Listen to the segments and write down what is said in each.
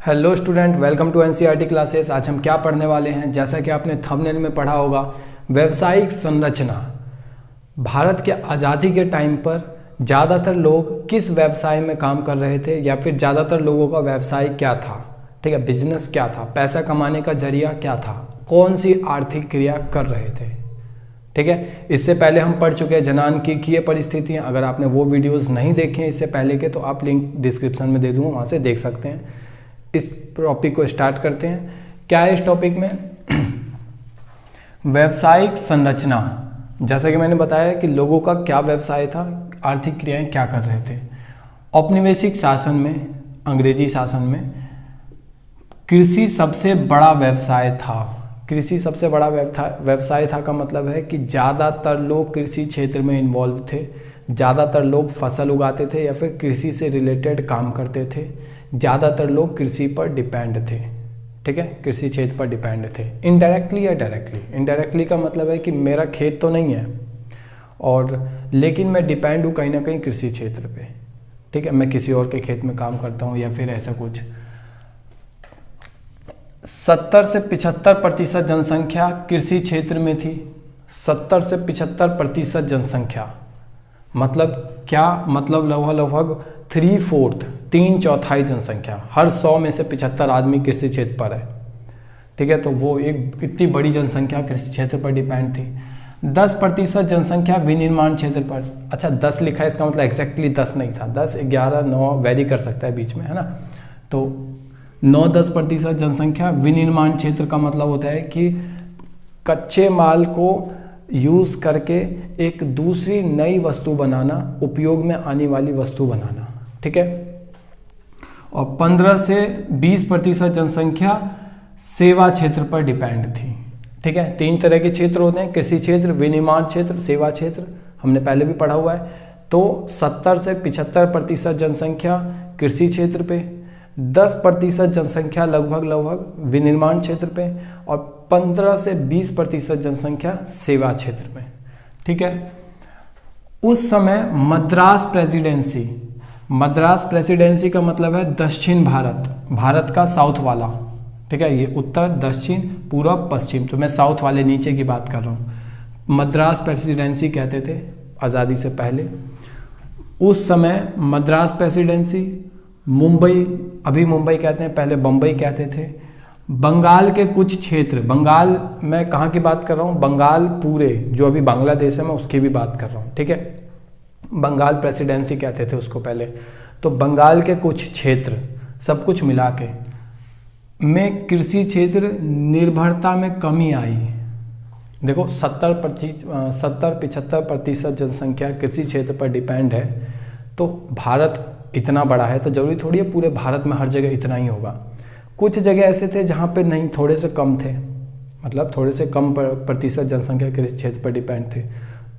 Hello student, welcome to NCERT classes. आज हम क्या पढ़ने वाले हैं, जैसा कि आपने थंबनेल में पढ़ा होगा, व्यावसायिक संरचना। भारत के आज़ादी के टाइम पर ज़्यादातर लोग किस व्यवसाय में काम कर रहे थे, या फिर ज़्यादातर लोगों का व्यवसाय क्या था, ठीक है, बिजनेस क्या था, पैसा कमाने का जरिया क्या था, कौन सी आर्थिक क्रिया कर रहे थे, ठीक है। इससे पहले हम पढ़ चुके हैं जनांकीय परिस्थितियाँ। अगर आपने वो वीडियोज़ नहीं देखे हैं इससे पहले के, तो आप लिंक डिस्क्रिप्शन में दे दूँगा, वहाँ से देख सकते हैं। इस टॉपिक को स्टार्ट करते हैं। क्या है इस टॉपिक में? व्यावसायिक संरचना। जैसा कि मैंने बताया कि लोगों का क्या व्यवसाय था, आर्थिक क्रियाएं क्या कर रहे थे। औपनिवेशिक शासन में, अंग्रेजी शासन में कृषि सबसे बड़ा व्यवसाय था। कृषि सबसे बड़ा व्यवसाय था का मतलब है कि ज़्यादातर लोग कृषि क्षेत्र में इन्वॉल्व थे, ज़्यादातर लोग फसल उगाते थे या फिर कृषि से रिलेटेड काम करते थे, ज़्यादातर लोग कृषि पर डिपेंड थे, ठीक है, कृषि क्षेत्र पर डिपेंड थे, इनडायरेक्टली या डायरेक्टली। इनडायरेक्टली का मतलब है कि मेरा खेत तो नहीं है और लेकिन मैं डिपेंड हूँ कहीं ना कहीं कृषि क्षेत्र पे, ठीक है, मैं किसी और के खेत में काम करता हूँ या फिर ऐसा कुछ। 70 से 75% जनसंख्या कृषि क्षेत्र में थी। 70 से 75% जनसंख्या मतलब क्या? मतलब लगभग 3/4, 3/4 जनसंख्या, हर 100 में से 75 आदमी कृषि क्षेत्र पर है, ठीक है। तो वो एक इतनी बड़ी जनसंख्या कृषि क्षेत्र पर डिपेंड थी। 10% जनसंख्या विनिर्माण क्षेत्र पर। अच्छा, 10 लिखा है, इसका मतलब एग्जैक्टली 10 नहीं था, 10, 11, 9 वेरी कर सकता है बीच में, है ना। तो 9-10% जनसंख्या विनिर्माण क्षेत्र का मतलब होता है कि कच्चे माल को यूज़ करके एक दूसरी नई वस्तु बनाना, उपयोग में आने वाली वस्तु बनाना, ठीक है। और 15 से 20% जनसंख्या सेवा क्षेत्र पर डिपेंड थी, ठीक है। 3 तरह के क्षेत्र होते हैं, कृषि क्षेत्र, विनिर्माण क्षेत्र, सेवा क्षेत्र, हमने पहले भी पढ़ा हुआ है। तो 70 से 75% जनसंख्या कृषि क्षेत्र पे, 10% जनसंख्या लगभग विनिर्माण क्षेत्र पे और 15 से 20% जनसंख्या सेवा क्षेत्र में, ठीक है। उस समय मद्रास प्रेसिडेंसी का मतलब है दक्षिण भारत का साउथ वाला, ठीक है। ये उत्तर, दक्षिण, पूर्व, पश्चिम, तो मैं साउथ वाले नीचे की बात कर रहा हूँ। मद्रास प्रेसिडेंसी कहते थे आज़ादी से पहले। उस समय मद्रास प्रेसिडेंसी, मुंबई, अभी मुंबई कहते हैं, पहले बम्बई कहते थे। बंगाल के कुछ क्षेत्र, बंगाल मैं कहाँ की बात कर रहा हूँ? बंगाल पूरे जो अभी बांग्लादेश है, मैं उसकी भी बात कर रहा हूँ, ठीक है। बंगाल प्रेसिडेंसी कहते थे उसको पहले। तो बंगाल के कुछ क्षेत्र, सब कुछ मिला के में कृषि क्षेत्र निर्भरता में कमी आई। देखो 70-75% जनसंख्या कृषि क्षेत्र पर डिपेंड है। तो भारत इतना बड़ा है तो जरूरी थोड़ी है पूरे भारत में हर जगह इतना ही होगा। कुछ जगह ऐसे थे जहाँ पे नहीं, थोड़े से कम थे, मतलब थोड़े से कम प्रतिशत जनसंख्या कृषि क्षेत्र पर डिपेंड थे।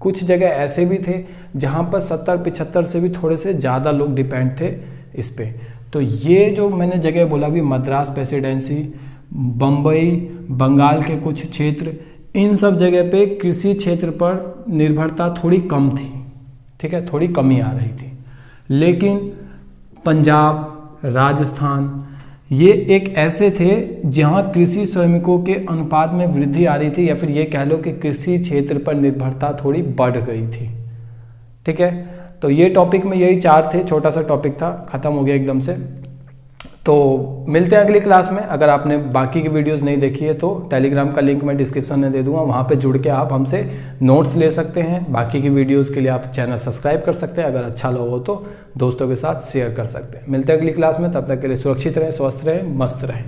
कुछ जगह ऐसे भी थे जहाँ पर 70-75 से भी थोड़े से ज़्यादा लोग डिपेंड थे इस पे। तो ये जो मैंने जगह बोला भी, मद्रास प्रेसिडेंसी, बम्बई, बंगाल के कुछ क्षेत्र, इन सब जगह पे कृषि क्षेत्र पर निर्भरता थोड़ी कम थी, ठीक है, थोड़ी कमी आ रही थी। लेकिन पंजाब, राजस्थान, ये एक ऐसे थे जहाँ कृषि श्रमिकों के अनुपात में वृद्धि आ रही थी, या फिर ये कह लो कि कृषि क्षेत्र पर निर्भरता थोड़ी बढ़ गई थी, ठीक है। तो ये टॉपिक में यही 4 थे, छोटा सा टॉपिक था, खत्म हो गया एकदम से। तो मिलते हैं अगली क्लास में। अगर आपने बाकी की वीडियोस नहीं देखी है तो टेलीग्राम का लिंक मैं डिस्क्रिप्शन में दे दूंगा, वहाँ पे जुड़ के आप हमसे नोट्स ले सकते हैं। बाकी की वीडियोस के लिए आप चैनल सब्सक्राइब कर सकते हैं, अगर अच्छा लगा हो तो दोस्तों के साथ शेयर कर सकते हैं। मिलते हैं अगली क्लास में, तब तक के लिए सुरक्षित रहें, स्वस्थ रहें, मस्त रहें।